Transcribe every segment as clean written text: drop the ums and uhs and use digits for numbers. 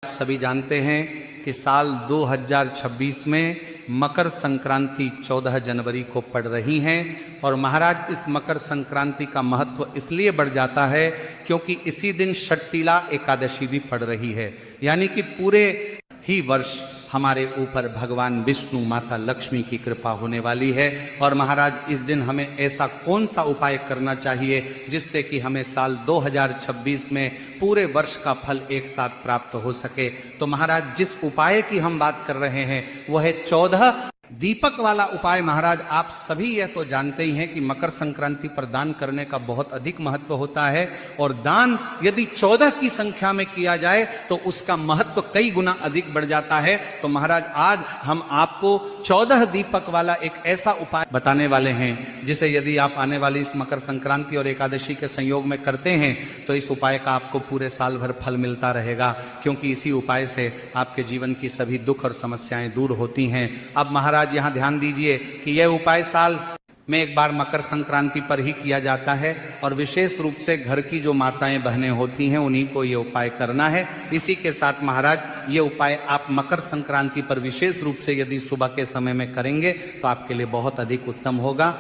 सभी जानते हैं कि साल 2026 में मकर संक्रांति 14 जनवरी को पड़ रही है और महाराज इस मकर संक्रांति का महत्व इसलिए बढ़ जाता है क्योंकि इसी दिन षट्टिला एकादशी भी पड़ रही है। यानी कि पूरे ही वर्ष हमारे ऊपर भगवान विष्णु माता लक्ष्मी की कृपा होने वाली है और महाराज इस दिन हमें ऐसा कौन सा उपाय करना चाहिए जिससे कि हमें साल 2026 में पूरे वर्ष का फल एक साथ प्राप्त हो सके। तो महाराज जिस उपाय की हम बात कर रहे हैं वह है 14 दीपक वाला उपाय। महाराज आप सभी यह तो जानते ही हैं कि मकर संक्रांति पर दान करने का बहुत अधिक महत्व होता है और दान यदि 14 की संख्या में किया जाए तो उसका महत्व कई गुना अधिक बढ़ जाता है। तो महाराज आज हम आपको 14 दीपक वाला एक ऐसा उपाय बताने वाले हैं जिसे यदि आप आने वाली इस मकर संक्रांति और एकादशी के संयोग में करते हैं तो इस उपाय का आपको पूरे साल भर फल मिलता रहेगा, क्योंकि इसी उपाय से आपके जीवन की सभी दुख और समस्याएं दूर होती हैं। अब महाराज यहां ध्यान दीजिए कि यह उपाय साल में एक बार मकर संक्रांति पर ही किया जाता है और विशेष रूप से घर की जो माताएं बहनें होती हैं उन्हीं को ये उपाय करना है। इसी के साथ महाराज ये उपाय आप मकर संक्रांति पर विशेष रूप से यदि सुबह के समय में करेंगे तो आपके लिए बहुत अधिक उत्तम होगा।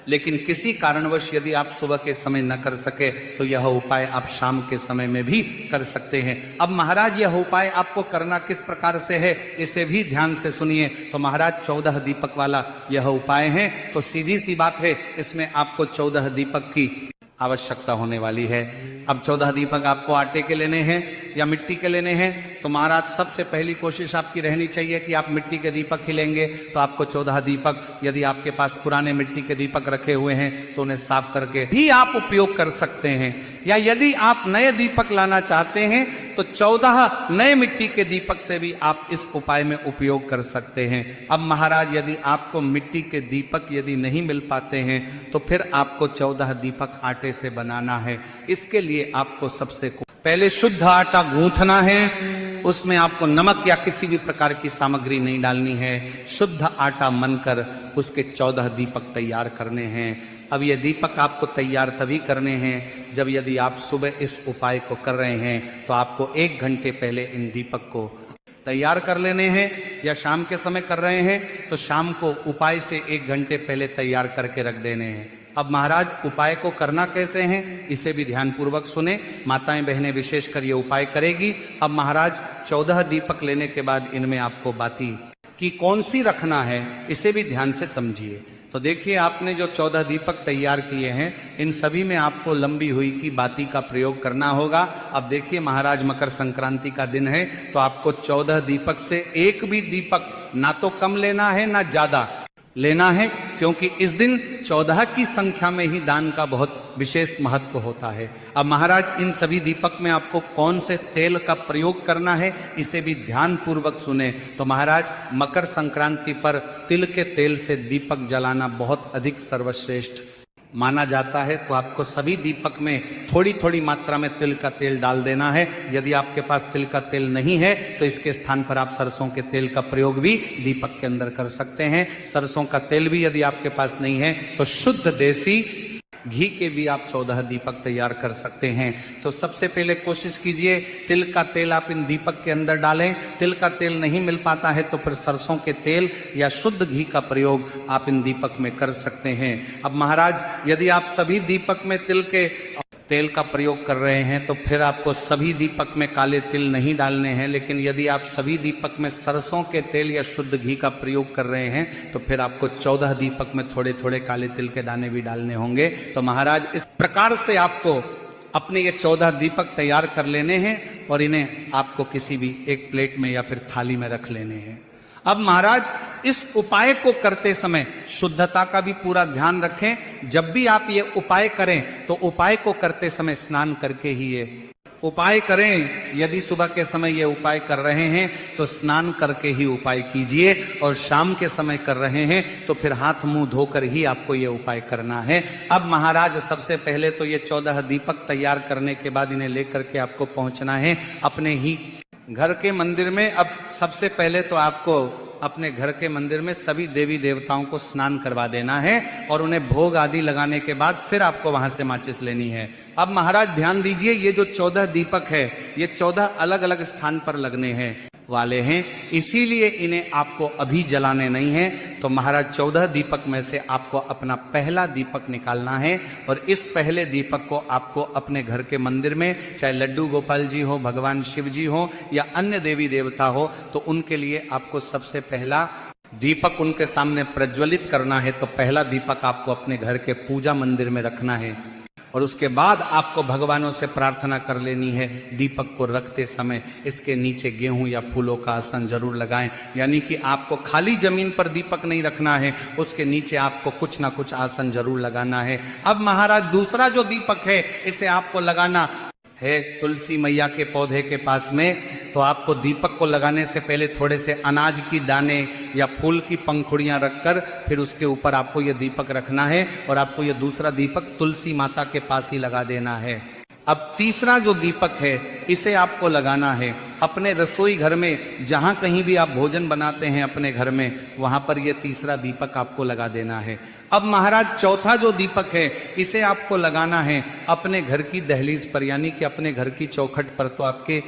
लेकिन किसी कारणवश यदि आप सुबह के समय न कर सके तो यह उपाय आप शाम के समय में भी कर सकते हैं। अब महाराज यह उपाय आपको करना किस प्रकार से है इसे भी ध्यान से सुनिए। तो महाराज 14 दीपक वाला यह उपाय है, तो सीधी सी बात है इसमें आपको 14 दीपक की आवश्यकता होने वाली है। अब 14 दीपक आपको आटे के लेने हैं या मिट्टी के लेने हैं, तो महाराज सबसे पहली कोशिश आपकी रहनी चाहिए कि आप मिट्टी के दीपक ही लेंगे। तो आपको 14 दीपक, यदि आपके पास पुराने मिट्टी के दीपक रखे हुए हैं तो उन्हें साफ करके भी आप उपयोग कर सकते हैं, या यदि आप नए दीपक लाना चाहते हैं तो 14 नए मिट्टी के दीपक से भी आप इस उपाय में उपयोग कर सकते हैं। अब महाराज यदि आपको मिट्टी के दीपक यदि नहीं मिल पाते हैं तो फिर आपको 14 दीपक आटे से बनाना है। इसके लिए आपको सबसे पहले शुद्ध आटा गूंथना है। उसमें आपको नमक या किसी भी प्रकार की सामग्री नहीं डालनी है। शुद्ध आटा मनकर उसके 14 दीपक तैयार करने हैं। अब ये दीपक आपको तैयार तभी करने हैं जब यदि आप सुबह इस उपाय को कर रहे हैं तो आपको 1 घंटे पहले इन दीपक को तैयार कर लेने हैं, या शाम के समय कर रहे हैं तो शाम को उपाय से 1 घंटे पहले तैयार करके रख देने हैं। अब महाराज उपाय को करना कैसे हैं इसे भी ध्यान पूर्वक सुने। माताएं बहनें विशेषकर ये उपाय करेगी। अब महाराज 14 दीपक लेने के बाद इनमें आपको बाती की कौन सी रखना है इसे भी ध्यान से समझिए। तो देखिए आपने जो 14 दीपक तैयार किए हैं इन सभी में आपको लंबी हुई की बाती का प्रयोग करना होगा। अब देखिए महाराज मकर संक्रांति का दिन है तो आपको 14 दीपक से एक भी दीपक ना तो कम लेना है ना ज्यादा लेना है, क्योंकि इस दिन 14 की संख्या में ही दान का बहुत विशेष महत्व होता है। अब महाराज इन सभी दीपक में आपको कौन से तेल का प्रयोग करना है इसे भी ध्यान पूर्वक सुने। तो महाराज मकर संक्रांति पर तिल के तेल से दीपक जलाना बहुत अधिक सर्वश्रेष्ठ माना जाता है। तो आपको सभी दीपक में थोड़ी थोड़ी मात्रा में तिल का तेल डाल देना है। यदि आपके पास तिल का तेल नहीं है तो इसके स्थान पर आप सरसों के तेल का प्रयोग भी दीपक के अंदर कर सकते हैं। सरसों का तेल भी यदि आपके पास नहीं है तो शुद्ध देसी घी के भी आप 14 दीपक तैयार कर सकते हैं। तो सबसे पहले कोशिश कीजिए तिल का तेल आप इन दीपक के अंदर डालें। तिल का तेल नहीं मिल पाता है तो फिर सरसों के तेल या शुद्ध घी का प्रयोग आप इन दीपक में कर सकते हैं। अब महाराज यदि आप सभी दीपक में तिल के तेल का प्रयोग कर रहे हैं तो फिर आपको सभी दीपक में काले तिल नहीं डालने हैं, लेकिन यदि आप सभी दीपक में सरसों के तेल या शुद्ध घी का प्रयोग कर रहे हैं तो फिर आपको 14 दीपक में थोड़े थोड़े काले तिल के दाने भी डालने होंगे। तो महाराज इस प्रकार से आपको अपने ये 14 दीपक तैयार कर लेने हैं और इन्हें आपको किसी भी एक प्लेट में या फिर थाली में रख लेने हैं। अब महाराज इस उपाय को करते समय शुद्धता का भी पूरा ध्यान रखें। जब भी आप ये उपाय करें तो उपाय को करते समय स्नान करके ही ये उपाय करें। यदि सुबह के समय ये उपाय कर रहे हैं तो स्नान करके ही उपाय कीजिए, और शाम के समय कर रहे हैं तो फिर हाथ मुंह धोकर ही आपको ये उपाय करना है। अब महाराज सबसे पहले तो ये 14 दीपक तैयार करने के बाद इन्हें लेकर के आपको पहुंचना है अपने ही घर के मंदिर में। अब सबसे पहले तो आपको अपने घर के मंदिर में सभी देवी देवताओं को स्नान करवा देना है और उन्हें भोग आदि लगाने के बाद फिर आपको वहां से माचिस लेनी है। अब महाराज ध्यान दीजिए, ये जो 14 दीपक है ये 14 अलग अलग स्थान पर लगने हैं वाले हैं, इसीलिए इन्हें आपको अभी जलाने नहीं है। तो महाराज 14 दीपक में से आपको अपना पहला दीपक निकालना है और इस पहले दीपक को आपको अपने घर के मंदिर में, चाहे लड्डू गोपाल जी हो, भगवान शिव जी हो या अन्य देवी देवता हो, तो उनके लिए आपको सबसे पहला दीपक उनके सामने प्रज्वलित करना है। तो पहला दीपक आपको अपने घर के पूजा मंदिर में रखना है और उसके बाद आपको भगवानों से प्रार्थना कर लेनी है। दीपक को रखते समय इसके नीचे गेहूं या फूलों का आसन जरूर लगाएं, यानी कि आपको खाली जमीन पर दीपक नहीं रखना है, उसके नीचे आपको कुछ ना कुछ आसन जरूर लगाना है। अब महाराज दूसरा जो दीपक है इसे आपको लगाना है तुलसी मैया के पौधे के पास में। तो आपको दीपक को लगाने से पहले थोड़े से अनाज की दाने या फूल की पंखुड़ियां रखकर फिर उसके ऊपर आपको यह दीपक रखना है और आपको यह दूसरा दीपक तुलसी माता के पास ही लगा देना है। अब तीसरा जो दीपक है इसे आपको लगाना है अपने रसोई घर में, जहां कहीं भी आप भोजन बनाते हैं अपने घर में, वहां पर यह तीसरा दीपक आपको लगा देना है। अब महाराज चौथा जो दीपक है इसे आपको लगाना है अपने घर की दहलीज पर, यानी कि अपने घर की चौखट पर। तो आपके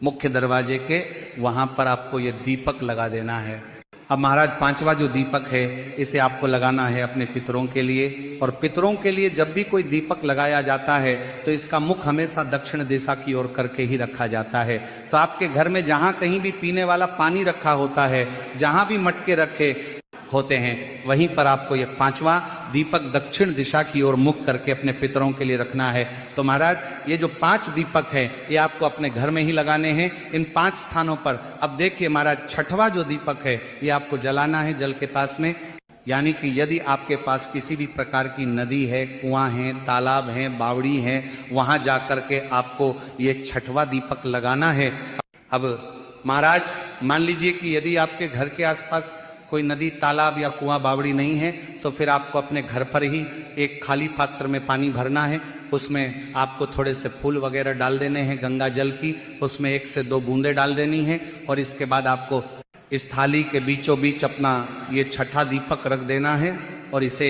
मुख्य दरवाजे के वहां पर आपको यह दीपक लगा देना है। अब महाराज पांचवा जो दीपक है इसे आपको लगाना है अपने पितरों के लिए, और पितरों के लिए जब भी कोई दीपक लगाया जाता है तो इसका मुख हमेशा दक्षिण दिशा की ओर करके ही रखा जाता है। तो आपके घर में जहां कहीं भी पीने वाला पानी रखा होता है, जहां भी मटके रखे होते हैं, वहीं पर आपको यह पांचवा दीपक दक्षिण दिशा की ओर मुख करके अपने पितरों के लिए रखना है। तो महाराज ये जो 5 दीपक है ये आपको अपने घर में ही लगाने हैं इन 5 स्थानों पर। अब देखिए महाराज छठवां जो दीपक है ये आपको जलाना है जल के पास में, यानी कि यदि आपके पास किसी भी प्रकार की नदी है, कुआं है, तालाब है, बावड़ी है, वहां जाकर के आपको ये छठवां दीपक लगाना है। अब महाराज मान लीजिए कि यदि आपके घर के आसपास कोई नदी, तालाब या कुआं, बावड़ी नहीं है तो फिर आपको अपने घर पर ही एक खाली पात्र में पानी भरना है, उसमें आपको थोड़े से फूल वगैरह डाल देने हैं गंगा जल की, उसमें 1 से 2 बूंदे डाल देनी है और इसके बाद आपको इस थाली के बीचों बीच अपना ये छठा दीपक रख देना है और इसे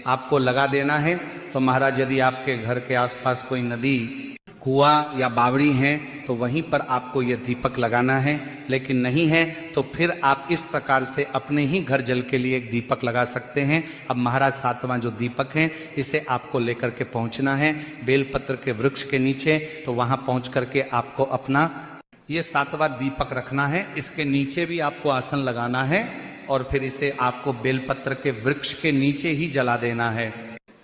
आपको लगा देना है। तो महाराज यदि आपके घर के आसपास कोई नदी, कुआं या बावड़ी है तो वहीं पर आपको यह दीपक लगाना है, लेकिन नहीं है तो फिर आप इस प्रकार से अपने ही घर जल के लिए एक दीपक लगा सकते हैं। अब महाराज 7वां जो दीपक है इसे आपको लेकर के पहुंचना है बेलपत्र के वृक्ष के नीचे। तो वहां पहुंच करके आपको अपना ये 7वां दीपक रखना है, इसके नीचे भी आपको आसन लगाना है और फिर इसे आपको बेलपत्र के वृक्ष के नीचे ही जला देना है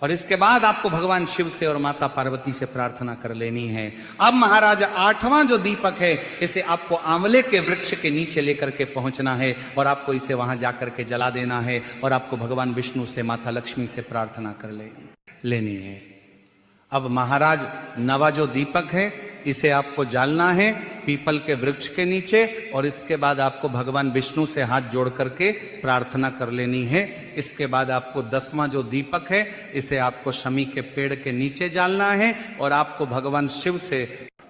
और इसके बाद आपको भगवान शिव से और माता पार्वती से प्रार्थना कर लेनी है। अब महाराज 8वां जो दीपक है इसे आपको आंवले के वृक्ष के नीचे लेकर के पहुंचना है और आपको इसे वहां जाकर के जला देना है और आपको भगवान विष्णु से, माता लक्ष्मी से प्रार्थना कर लेनी है। अब महाराज 9वां जो दीपक है इसे आपको जालना है पीपल के वृक्ष के नीचे और इसके बाद आपको भगवान विष्णु से हाथ जोड़ करके प्रार्थना कर लेनी है। इसके बाद आपको 10वां जो दीपक है इसे आपको शमी के पेड़ के नीचे जालना है और आपको भगवान शिव से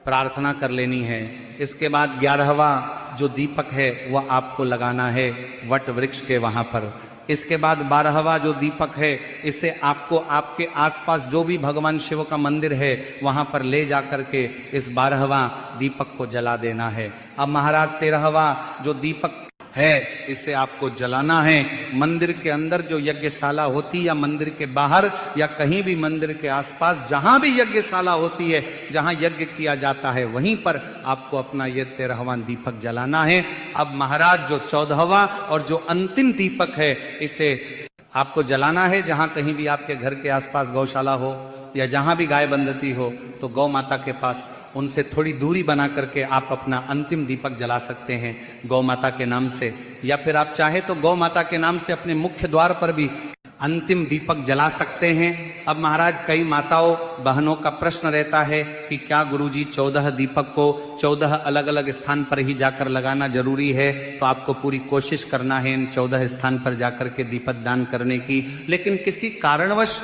प्रार्थना कर लेनी है। इसके बाद 11वां जो दीपक है वह आपको लगाना है वट वृक्ष के वहां पर। इसके बाद 12वां जो दीपक है इसे आपको आपके आसपास जो भी भगवान शिव का मंदिर है वहां पर ले जाकर के इस 12वां दीपक को जला देना है। अब महाराज 13वां जो दीपक है इसे आपको जलाना है मंदिर के अंदर जो यज्ञशाला होती या मंदिर के बाहर या कहीं भी मंदिर के आसपास जहां भी यज्ञशाला होती है, जहां यज्ञ किया जाता है, वहीं पर आपको अपना ये 13वां दीपक जलाना है। अब महाराज जो 14वां और जो अंतिम दीपक है इसे आपको जलाना है जहां कहीं भी आपके घर के आसपास गौशाला हो या जहां भी गाय बंधती हो तो गौ माता के पास उनसे थोड़ी दूरी बना करके आप अपना अंतिम दीपक जला सकते हैं गौ माता के नाम से, या फिर आप चाहे तो गौ माता के नाम से अपने मुख्य द्वार पर भी अंतिम दीपक जला सकते हैं। अब महाराज कई माताओं बहनों का प्रश्न रहता है कि क्या गुरुजी 14 दीपक को 14 अलग अलग स्थान पर ही जाकर लगाना जरूरी है? तो आपको पूरी कोशिश करना है इन 14 स्थान पर जाकर के दीपक दान करने की, लेकिन किसी कारणवश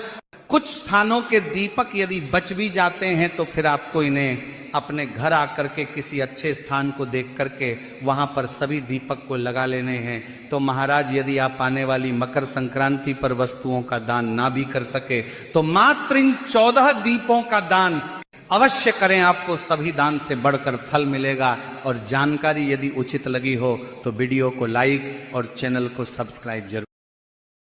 कुछ स्थानों के दीपक यदि बच भी जाते हैं तो फिर आपको इन्हें अपने घर आकर के किसी अच्छे स्थान को देख करके वहां पर सभी दीपक को लगा लेने हैं। तो महाराज यदि आप आने वाली मकर संक्रांति पर वस्तुओं का दान ना भी कर सके तो मात्र इन 14 दीपों का दान अवश्य करें, आपको सभी दान से बढ़कर फल मिलेगा। और जानकारी यदि उचित लगी हो तो वीडियो को लाइक और चैनल को सब्सक्राइब जरूर